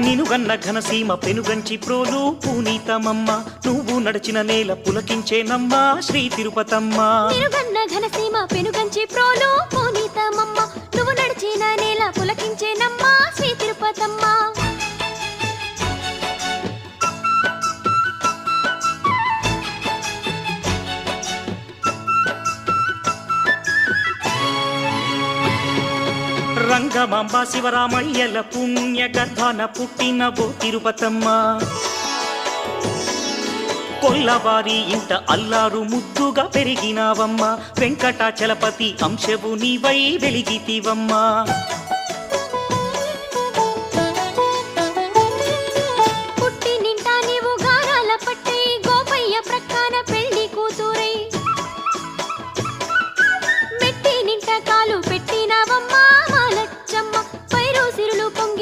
నినుగన్న ఘనసీమ పెనుగంచి ప్రోలు పూనీతమమ్మ నువ్వు నడిచిన నేల పులకించేనమ్మ శ్రీ తిరుపతమ్మ. నినుగన్న ఘనసీమ పెనుగంచి ప్రోలు పూనీతమమ్మ నువ్వు నడిచిన నేల పులకించేనమ్మ శ్రీ తిరుపతమ్మ. రంగమాంబ శివరామయ్యల పుణ్య గర్భాన పుట్టిన ఓ తిరుపతమ్మ. కొల్లవారి ఇంట అల్లారు ముద్దుగా పెరిగినావమ్మ వెంకటాచలపతి అంశవు నీవై వెలిగితివమ్మ.